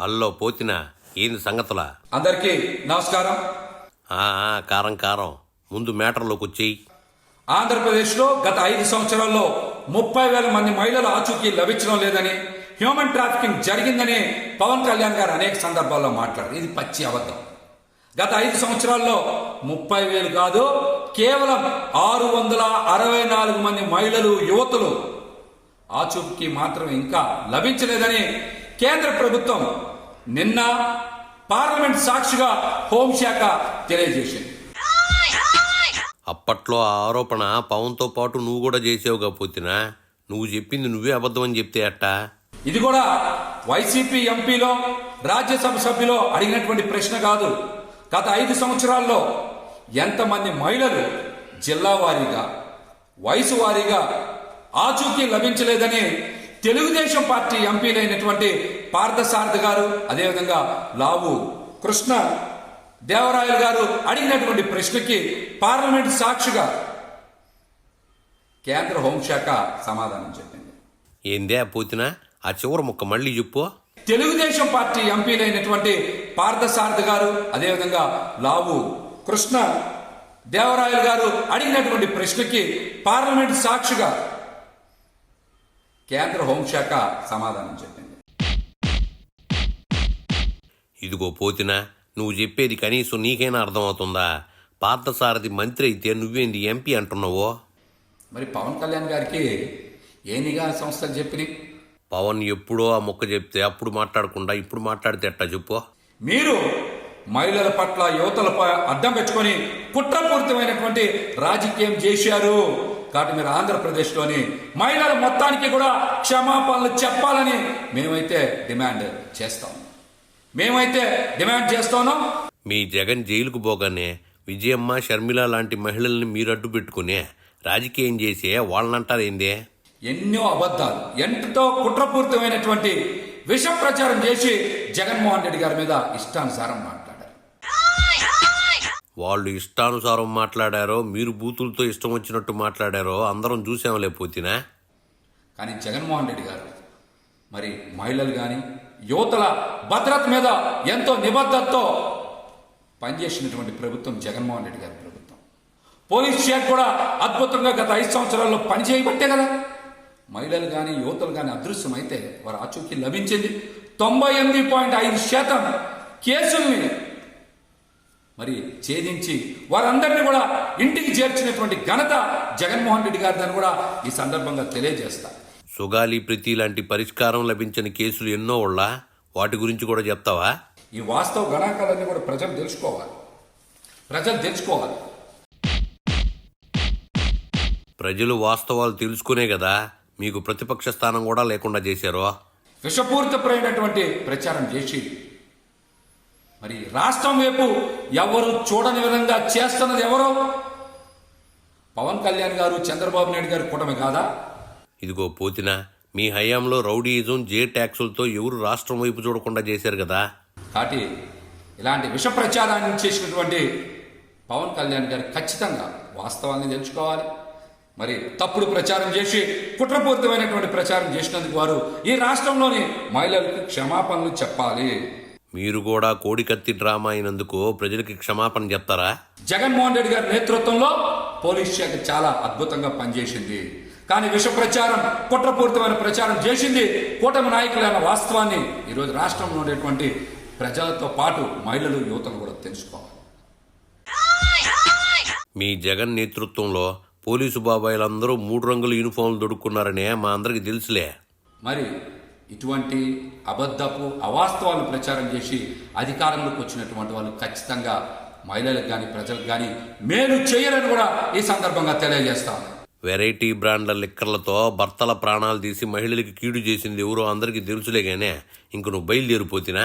Hello పోతినా ఏంది సంగతులా? అందరికీ నమస్కారం. కారం కారం ముందు మ్యాటర్లోకి వచ్చేయి. ఆంధ్రప్రదేశ్లో గత 5 సంవత్సరాల్లో 30,000 మంది మహిళల ఆచూకీ లభించడం లేదని, హ్యూమన్ ట్రాఫికింగ్ జరిగిందని పవన్ కళ్యాణ్ గారు అనేక సందర్భాల్లో మాట్లాడారు. ఇది పచ్చి అబద్ధం. గత 5 సంవత్సరాల్లో 30,000 కాదు, కేవలం 664 మంది మహిళలు, యువతులు ఆచూకీ మాత్రం ఇంకా లభించలేదని కేంద్ర ప్రభుత్వం నిన్న పార్లమెంట్ సాక్షిగా హోంశాఖ తెలియజేసింది. అప్పట్లో ఆ ఆరోపణ పవన్తో పాటు నువ్వు కూడా చేసావుగా పోతినా. నువ్వు చెప్పింది నువ్వే అబద్ధం అని చెప్తే అట్టా? ఇది కూడా వైసీపీ ఎంపీలో, రాజ్యసభ సభ్యులో అడిగినటువంటి ప్రశ్న కాదు. గత 5 సంవత్సరాల్లో ఎంతమంది మహిళలు జిల్లా వారీగా, వయసు వారీగా ఆచూకీ లభించలేదని తెలుగుదేశం పార్టీ ఎంపీలైనటువంటి పార్థసారథి గారు, అదేవిధంగా లావు కృష్ణ దేవరాయలు గారు అడిగినటువంటి ప్రశ్నకి పార్లమెంట్ సాక్షిగా కేంద్ర హోంశాఖ సమాధానం చెప్పింది. ఏందే పోతినా? ఆ చివరి ముక్క మళ్ళీ చెప్పు. తెలుగుదేశం పార్టీ ఎంపీలైనటువంటి పార్థసారథి గారు, అదేవిధంగా లావు కృష్ణ దేవరాయలు గారు అడిగినటువంటి ప్రశ్నకి పార్లమెంట్ సాక్షిగా కేంద్ర హోంశాఖ సమాధానం చెప్పింది. ఇదిగో పోతినా, నువ్వు చెప్పేది కనీసం నీకైనా అర్థమవుతుందా? పార్థసారథి మంత్రి అయితే నువ్వేంది ఎంపీ అంటున్నావో? మరి పవన్ కళ్యాణ్ గారికి ఏ నిఘా సంస్థలు చెప్పినాయి? పవన్ ఎప్పుడో ఆ మొక్క చెప్తే అప్పుడు మాట్లాడకుండా ఇప్పుడు మాట్లాడితే ఎట్టా చెప్పు? మీరు మహిళల పట్ల, యువతలపై అడ్డం పెట్టుకొని కుట్రపూరితమైనటువంటి రాజకీయం చేశారు. కాబట్టి మీరు ఆంధ్రప్రదేశ్లోని మహిళల మొత్తానికి కూడా క్షమాపణలు చెప్పాలని మేమైతే డిమాండ్ చేస్తాను. మీ జగన్ జైలుకు పోగానే విజయమ్మ, షర్మిల లాంటి మహిళల్ని మీరు అడ్డు పెట్టుకునే రాజకీయం చేసే వాళ్ళనంటారేందే? ఎన్నో అబద్ధాలు, ఎంతో కుట్రపూరితమైనటువంటి విష ప్రచారం చేసి జగన్మోహన్ రెడ్డి గారి మీద ఇష్టానుసారం మాట్లాడారు. వాళ్ళు ఇష్టానుసారం మాట్లాడారో, మీరు బూతులతో ఇష్టం వచ్చినట్టు మాట్లాడారో అందరం చూసాంలే పోతినా. కానీ జగన్మోహన్ రెడ్డి గారు మరి మహిళలు కానీ, యువతల భద్రత మీద ఎంతో నిబద్ధతతో పనిచేసినటువంటి ప్రభుత్వం జగన్మోహన్ రెడ్డి గారి ప్రభుత్వం. పోలీస్ శాఖ కూడా అద్భుతంగా గత 5 సంవత్సరాల్లో పనిచేయబట్టే కదా మహిళలు కానీ, యువతలు కానీ అదృశ్యమైతే వారి ఆచూకీ లభించింది. 98.5% కేసుల్ని మరి ఛేదించి వారందరినీ కూడా ఇంటికి చేర్చినటువంటి ఘనత జగన్మోహన్ రెడ్డి గారిదని కూడా ఈ సందర్భంగా తెలియజేస్తా. సుగాలి ప్రీతి లాంటి పరిష్కారం లభించిన కేసులు ఎన్నో వాళ్ళ, వాటి గురించి కూడా చెప్తావా? ఈ వాస్తవ గణాంకాలన్నీ కూడా ప్రజలు తెలుసుకోవాలి. ప్రజలు వాస్తవాలు తెలుసుకునే కదా మీకు ప్రతిపక్ష స్థానం కూడా లేకుండా చేశారు. విషపూరితమైనటువంటి ప్రచారం చేసి మరి రాష్ట్రం వైపు ఎవరు చూడని విధంగా చేస్తున్నది ఎవరో? పవన్ కళ్యాణ్ గారు, చంద్రబాబు నాయుడు గారు కూటమి కాదా? ఇదిగో పోతినా, మీ హయాంలో రౌడీయిజం, జే ట్యాక్సులతో ఎవరు రాష్ట్రం వైపు చూడకుండా చేశారు కదా. కాబట్టి ఇలాంటి విష ప్రచారాన్ని చేసినటువంటి పవన్ కళ్యాణ్ గారు ఖచ్చితంగా వాస్తవాన్ని తెలుసుకోవాలి. మరి తప్పుడు ప్రచారం చేసి కుట్రపూరితమైనటువంటి ప్రచారం చేసినందుకు వారు ఈ రాష్ట్రంలోని మహిళలకు క్షమాపణలు చెప్పాలి. మీరు కూడా కోడికత్తి డ్రామా అయినందుకు ప్రజలకి క్షమాపణ చెప్తారా? జగన్మోహన్ రెడ్డి గారి నేతృత్వంలో పోలీస్ శాఖ చాలా అద్భుతంగా పనిచేసింది. కానీ విష ప్రచారం, కుట్రపూరితమైన ప్రచారం చేసింది కూటమి నాయకులైన వాస్తవాన్ని ఈరోజు రాష్ట్రంలో ఉండేటువంటి ప్రజలతో పాటు మహిళలు, యువతలు కూడా తెలుసుకోవాలి. మీ జగన్ నేతృత్వంలో పోలీసు బాబాయిలందరూ 3 రంగుల యూనిఫామ్లు దొడుక్కున్నారనే మా అందరికి తెలుసులే. మరి ఇటువంటి అబద్ధపు, అవాస్తవాలను ప్రచారం చేసి అధికారంలోకి వచ్చినటువంటి వాళ్ళు ఖచ్చితంగా మహిళలకు కానీ, ప్రజలకు కానీ మేలు చేయరని కూడా ఈ సందర్భంగా తెలియజేస్తాను. వెరైటీ బ్రాండ్ల లిక్కర్లతో భర్తల ప్రాణాలు తీసి మహిళలకి కీడు చేసింది ఎవరో అందరికీ తెలుసులే గానే ఇంక నువ్వు బయలుదేరిపోతినా?